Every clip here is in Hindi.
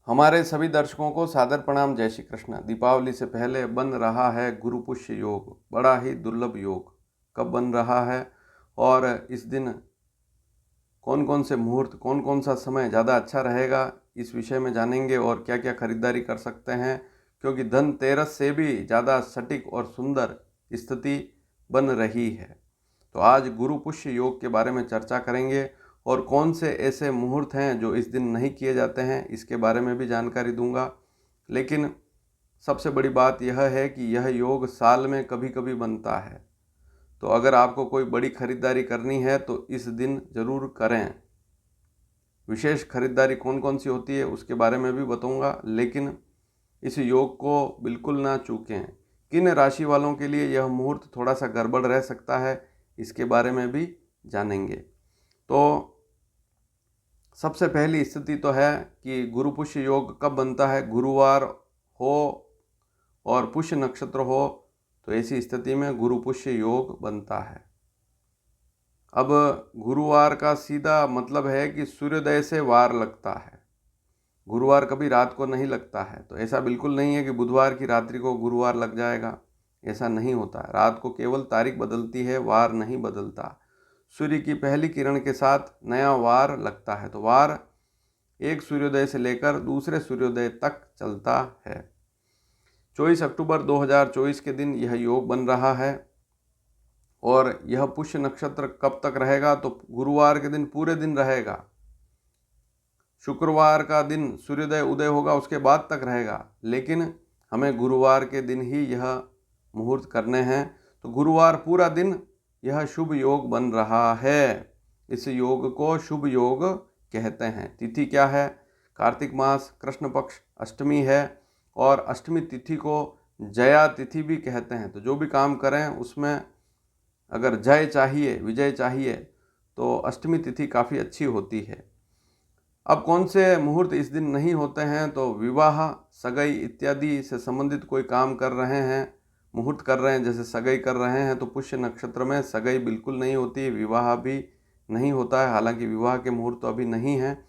हमारे सभी दर्शकों को सादर प्रणाम। जय श्री कृष्ण। दीपावली से पहले बन रहा है गुरु पुष्य योग, बड़ा ही दुर्लभ योग। कब बन रहा है और इस दिन कौन कौन से मुहूर्त, कौन कौन सा समय ज़्यादा अच्छा रहेगा, इस विषय में जानेंगे। और क्या क्या खरीदारी कर सकते हैं, क्योंकि धनतेरस से भी ज़्यादा सटीक और सुंदर स्थिति बन रही है। तो आज गुरु पुष्य योग के बारे में चर्चा करेंगे और कौन से ऐसे मुहूर्त हैं जो इस दिन नहीं किए जाते हैं, इसके बारे में भी जानकारी दूंगा। लेकिन सबसे बड़ी बात यह है कि यह योग साल में कभी कभी बनता है, तो अगर आपको कोई बड़ी खरीदारी करनी है तो इस दिन ज़रूर करें। विशेष खरीदारी कौन कौन सी होती है उसके बारे में भी बताऊंगा, लेकिन इस योग को बिल्कुल ना चूकें। किन राशि वालों के लिए यह मुहूर्त थोड़ा सा गड़बड़ रह सकता है, इसके बारे में भी जानेंगे। तो सबसे पहली स्थिति तो है कि गुरु पुष्य योग कब बनता है। गुरुवार हो और पुष्य नक्षत्र हो तो ऐसी स्थिति में गुरु पुष्य योग बनता है। अब गुरुवार का सीधा मतलब है कि सूर्योदय से वार लगता है। गुरुवार कभी रात को नहीं लगता है, तो ऐसा बिल्कुल नहीं है कि बुधवार की रात्रि को गुरुवार लग जाएगा, ऐसा नहीं होता है। रात को केवल तारीख बदलती है, वार नहीं बदलता। सूर्य की पहली किरण के साथ नया वार लगता है, तो वार एक सूर्योदय से लेकर दूसरे सूर्योदय तक चलता है। 24 अक्टूबर 2024 के दिन यह योग बन रहा है और यह पुष्य नक्षत्र कब तक रहेगा, तो गुरुवार के दिन पूरे दिन रहेगा। शुक्रवार का दिन सूर्योदय उदय होगा, उसके बाद तक रहेगा, लेकिन हमें गुरुवार के दिन ही यह मुहूर्त करने हैं। तो गुरुवार पूरा दिन यह शुभ योग बन रहा है। इस योग को शुभ योग कहते हैं। तिथि क्या है? कार्तिक मास, कृष्ण पक्ष अष्टमी है और अष्टमी तिथि को जया तिथि भी कहते हैं। तो जो भी काम करें उसमें अगर जय चाहिए, विजय चाहिए, तो अष्टमी तिथि काफ़ी अच्छी होती है। अब कौन से मुहूर्त इस दिन नहीं होते हैं, तो विवाह, सगाई इत्यादि से संबंधित कोई काम कर रहे हैं, मुहूर्त कर रहे हैं, जैसे सगाई कर रहे हैं, तो पुष्य नक्षत्र में सगाई बिल्कुल नहीं होती, विवाह भी नहीं होता है। हालांकि विवाह के मुहूर्त तो अभी नहीं हैं,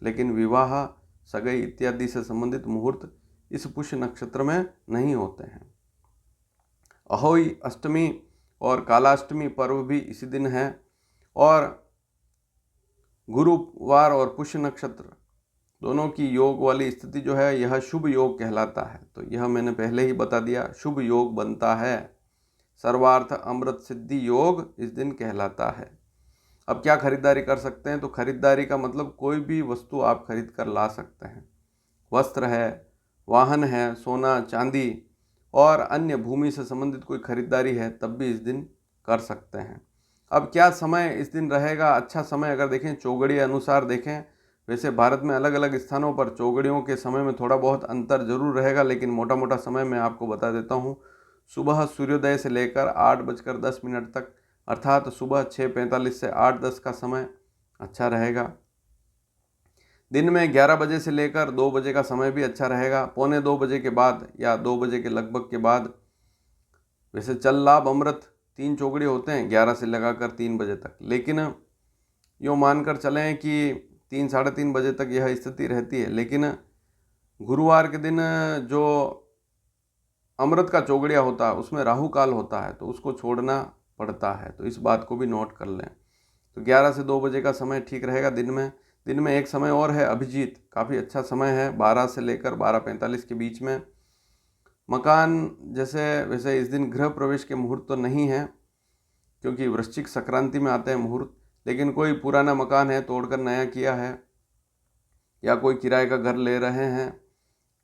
लेकिन विवाह, सगाई इत्यादि से संबंधित मुहूर्त इस पुष्य नक्षत्र में नहीं होते हैं। अहोई अष्टमी और कालाष्टमी पर्व भी इसी दिन है। और गुरुवार और पुष्य नक्षत्र दोनों की योग वाली स्थिति जो है, यह शुभ योग कहलाता है। तो यह मैंने पहले ही बता दिया, शुभ योग बनता है। सर्वार्थ अमृत सिद्धि योग इस दिन कहलाता है। अब क्या खरीदारी कर सकते हैं, तो खरीदारी का मतलब कोई भी वस्तु आप खरीद कर ला सकते हैं। वस्त्र है, वाहन है, सोना चांदी और अन्य भूमि से संबंधित कोई खरीदारी है, तब भी इस दिन कर सकते हैं। अब क्या समय इस दिन रहेगा? अच्छा समय अगर देखें, चौघड़ी अनुसार देखें, वैसे भारत में अलग अलग स्थानों पर चौघड़ियों के समय में थोड़ा बहुत अंतर जरूर रहेगा, लेकिन मोटा मोटा समय मैं आपको बता देता हूँ। सुबह सूर्योदय से लेकर 8:10 तक, अर्थात सुबह 6:45 से 8:10 का समय अच्छा रहेगा। दिन में 11 बजे से लेकर 2 बजे का समय भी अच्छा रहेगा। 1:45 के बाद या 2 बजे के लगभग के बाद, वैसे चल लाभ अमृत 3 चौघड़े होते हैं 11 से लगाकर 3 बजे तक, लेकिन यूँ मानकर चलें कि 3 साढ़े 3 बजे तक यह स्थिति रहती है। लेकिन गुरुवार के दिन जो अमृत का चौघड़िया होता है उसमें राहु काल होता है, तो उसको छोड़ना पड़ता है, तो इस बात को भी नोट कर लें। तो 11 से 2 बजे का समय ठीक रहेगा दिन में। दिन में एक समय और है अभिजीत, काफ़ी अच्छा समय है, 12 से लेकर 12:45 के बीच में। मकान जैसे वैसे इस दिन गृह प्रवेश के मुहूर्त तो नहीं है, क्योंकि वृश्चिक संक्रांति में आते हैं मुहूर्त, लेकिन कोई पुराना मकान है तोड़कर नया किया है, या कोई किराए का घर ले रहे हैं,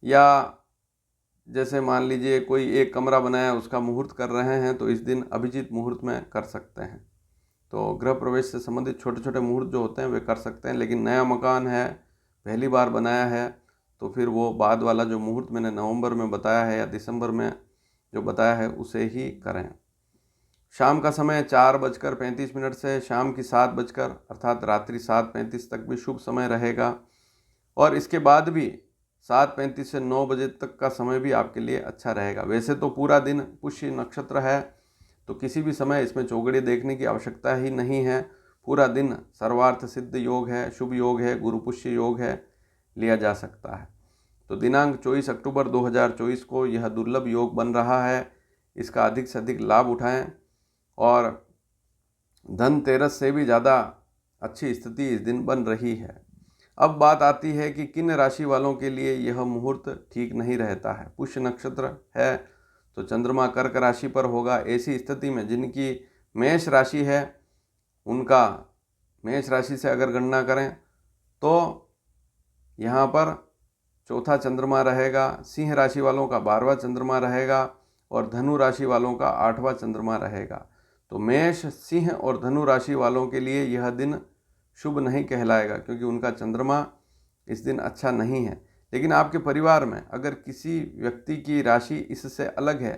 या जैसे मान लीजिए कोई एक कमरा बनाया उसका मुहूर्त कर रहे हैं, तो इस दिन अभिजीत मुहूर्त में कर सकते हैं। तो गृह प्रवेश से संबंधित छोटे छोटे मुहूर्त जो होते हैं वे कर सकते हैं। लेकिन नया मकान है, पहली बार बनाया है, तो फिर वो बाद वाला जो मुहूर्त मैंने नवंबर में बताया है या दिसंबर में जो बताया है उसे ही करें। शाम का समय 4:35 से शाम की 7 बजकर अर्थात रात्रि 7:35 तक भी शुभ समय रहेगा। और इसके बाद भी 7:35 से 9 बजे तक का समय भी आपके लिए अच्छा रहेगा। वैसे तो पूरा दिन पुष्य नक्षत्र है, तो किसी भी समय इसमें चौघड़ी देखने की आवश्यकता ही नहीं है। पूरा दिन सर्वार्थ सिद्ध योग है, शुभ योग है, गुरु पुष्य योग है, लिया जा सकता है। तो दिनांक 24 अक्टूबर 2024 को यह दुर्लभ योग बन रहा है। इसका अधिक से अधिक लाभ उठाएं और धनतेरस से भी ज़्यादा अच्छी स्थिति इस दिन बन रही है। अब बात आती है कि किन राशि वालों के लिए यह मुहूर्त ठीक नहीं रहता है। पुष्य नक्षत्र है तो चंद्रमा कर्क राशि पर होगा। ऐसी स्थिति में जिनकी मेष राशि है उनका मेष राशि से अगर गणना करें तो यहाँ पर चौथा चंद्रमा रहेगा। सिंह राशि वालों का 12वां चंद्रमा रहेगा और धनु राशि वालों का 8वां चंद्रमा रहेगा। तो मेष, सिंह और धनु राशि वालों के लिए यह दिन शुभ नहीं कहलाएगा क्योंकि उनका चंद्रमा इस दिन अच्छा नहीं है। लेकिन आपके परिवार में अगर किसी व्यक्ति की राशि इससे अलग है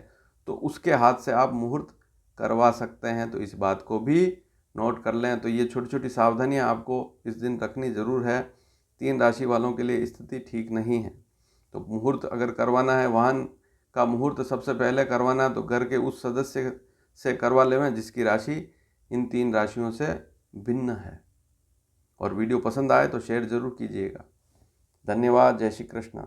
तो उसके हाथ से आप मुहूर्त करवा सकते हैं। तो इस बात को भी नोट कर लें। तो ये छोटी छोटी सावधानियां आपको इस दिन रखनी ज़रूर है। 3 राशि वालों के लिए स्थिति ठीक नहीं है। तो मुहूर्त अगर करवाना है, वाहन का मुहूर्त सबसे पहले करवाना है तो घर के उस सदस्य से करवा लें जिसकी राशि इन 3 राशियों से भिन्न है। और वीडियो पसंद आए तो शेयर ज़रूर कीजिएगा। धन्यवाद। जय श्री कृष्ण।